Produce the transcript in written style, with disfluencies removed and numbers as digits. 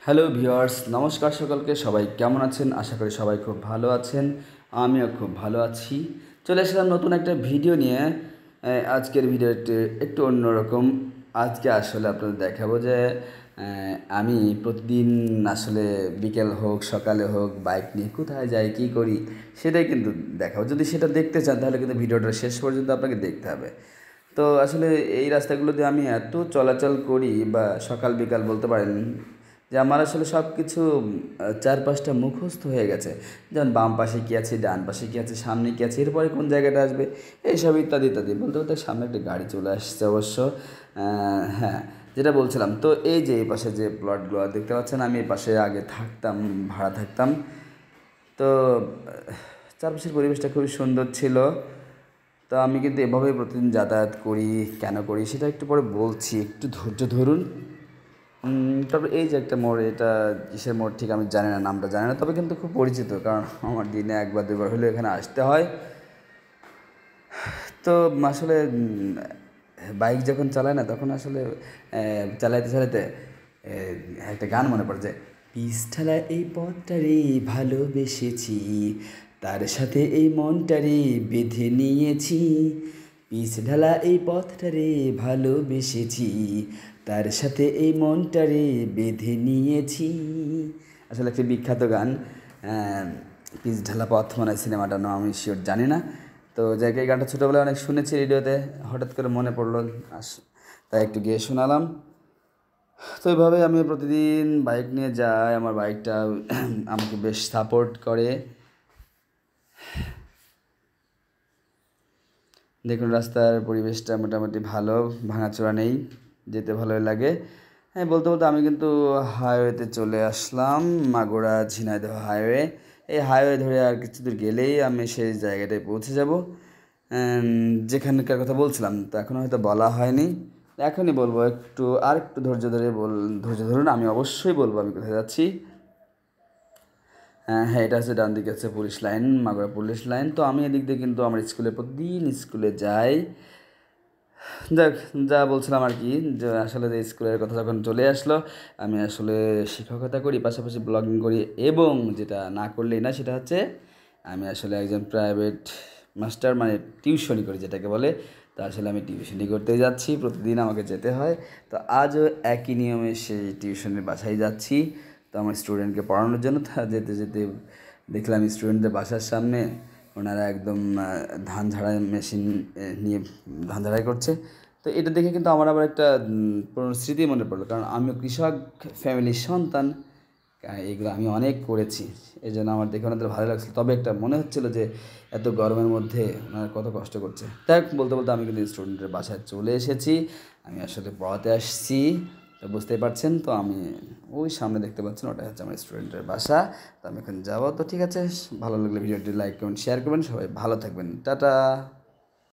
Hello viewers, নমস্কার সকলকে। সবাই কেমন আছেন? আশা করি সবাই খুব ভালো আছেন। আমিও খুব ভালো আছি। চলে আসলাম নতুন একটা ভিডিও নিয়ে। আজকের ভিডিওটি একটু অন্যরকম। আজকে আসলে আপনাদের দেখাবো যে আমি প্রতিদিন আসলে বিকেল হোক সকালে হোক বাইক নিয়ে কোথায় যাই, কী করি সেটাই কিন্তু দেখাবো। যদি সেটা দেখতে চান তাহলে কিন্তু ভিডিওটা শেষ পর্যন্ত আপনাকে দেখতে হবে। তো আসলে এই রাস্তাগুলো দিয়ে আমি এত চলাচল করি, বা সকাল বিকাল বলতে পারেন, যে আমার আসলে সব কিছু চারপাশটা মুখস্থ হয়ে গেছে। যেমন বাম পাশে কী আছে, ডান পাশে কী আছে, সামনে কী আছে, এরপরে কোন জায়গাটা আসবে, এইসব ইত্যাদি ইত্যাদি। বলতে বলতে সামনে একটা গাড়ি চলে আসছে অবশ্য। হ্যাঁ, যেটা বলছিলাম, তো এই যে এই পাশে যে প্লটগুলো দেখতে পাচ্ছেন, আমি এই পাশে আগে থাকতাম, ভাড়া থাকতাম। তো চারপাশের পরিবেশটা খুবই সুন্দর ছিল। তো আমি কিন্তু এভাবেই প্রতিদিন যাতায়াত করি। কেন করি সেটা একটু পরে বলছি, একটু ধৈর্য ধরুন। তারপরে এই যে একটা মোড়, এটা কিসের মোড় ঠিক আমি জানি না, নামটা জানি না, তবে কিন্তু খুব পরিচিত, কারণ আমার দিনে একবার দুবার হলেও এখানে আসতে হয়। তো আসলে বাইক যখন চালায় না, তখন আসলে চালাইতে চালাইতে একটা গান মনে পড়ে, যে পিস ঠেলা এই পথটারে ভালোবেসেছি, তার সাথে এই মনটারে বেঁধে নিয়েছি। পিস ঢালা এই পথটারে ভালোবেসেছি, তার সাথে এই মনটারে বেঁধে নিয়েছি। আসলে একটি বিখ্যাত গান। পিচ ঢালা পথ মনে হয় সিনেমাটার নাম, আমি শিওর জানি না। তো যাই এই গানটা ছোটোবেলায় অনেক শুনেছি রেডিওতে, হঠাৎ করে মনে পড়লো, তাই একটু গিয়ে শোনালাম। তো এইভাবে আমি প্রতিদিন বাইক নিয়ে যাই। আমার বাইকটা আমাকে বেশ সাপোর্ট করে। দেখুন রাস্তার পরিবেশটা মোটামুটি ভালো, ভাঙাচোরা নেই, যেতে ভালোই লাগে। হ্যাঁ, বলতে বলতে আমি কিন্তু হাইওয়েতে চলে আসলাম, মাগুরা ঝিনাইদহ হাইওয়ে। এই হাইওয়ে ধরে আর কিছু দূর গেলেই আমি সেই জায়গাটায় পৌঁছে যাব যেখানকার কথা বলছিলাম। তো এখনও হয়তো বলা হয়নি, এখনই বলবো। একটু ধৈর্য ধরুন, আমি অবশ্যই বলবো আমি কোথায় যাচ্ছি। হ্যাঁ, এটা হচ্ছে ডান দিকে হচ্ছে police line, Magura police line. তো আমি এদিক দিয়ে কিন্তু আমার প্রতিদিন স্কুলে যাই। যাক, যা বলছিলাম আর কি, যে আসলে যে স্কুলের কথা যখন চলে আসলো, আমি আসলে শিক্ষকতা করি, পাশাপাশি ব্লগিং করি, এবং যেটা না করলেই না সেটা হচ্ছে আমি আসলে একজন প্রাইভেট মাস্টার, মানে টিউশনি করি যেটাকে বলে। তো আসলে আমি টিউশনি করতে যাচ্ছি, প্রতিদিন আমাকে যেতে হয়। তো আজও একই নিয়মে সেই টিউশনের বাসায় যাচ্ছি, তো আমার স্টুডেন্টকে পড়ানোর জন্য। তা যেতে যেতে দেখলাম স্টুডেন্টদের বাসার সামনে ওনারা একদম ধান ঝাড়াই মেশিন নিয়ে ধান ঝাড়াই করছে। তো এটা দেখে কিন্তু আমার আবার একটা পুরনো স্মৃতি মনে পড়লো, কারণ আমিও কৃষক ফ্যামিলির সন্তান। এগুলো আমি অনেক করেছি, এই জন্য আমার দেখে ওনাদের ভালো লাগছিলো। তবে একটা মনে হচ্ছিলো যে এত গরমের মধ্যে ওনারা কত কষ্ট করছে। তাই বলতে বলতে আমি কিন্তু স্টুডেন্টের বাসায় চলে এসেছি। আমি আসলে পড়াতে আসছি, তো বুঝতেই পারছেন। তো আমি ওই সামনে দেখতে পাচ্ছেন, ওটা হচ্ছে আমার স্টুডেন্টের বাসা। তো আমি এখন যাবো। তো ঠিক আছে, ভালো লাগলে ভিডিওটি লাইক করবেন, শেয়ার করবেন। সবাই ভালো থাকবেন, টাটা।